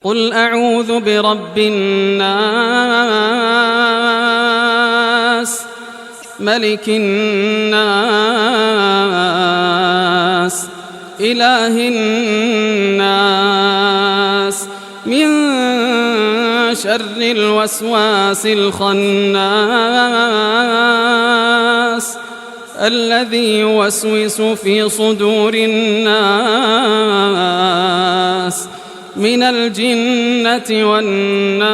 قل أعوذ برب الناس ملك الناس إله الناس من شر الوسواس الخناس الذي يوسوس في صدور الناس من الجنة والناس.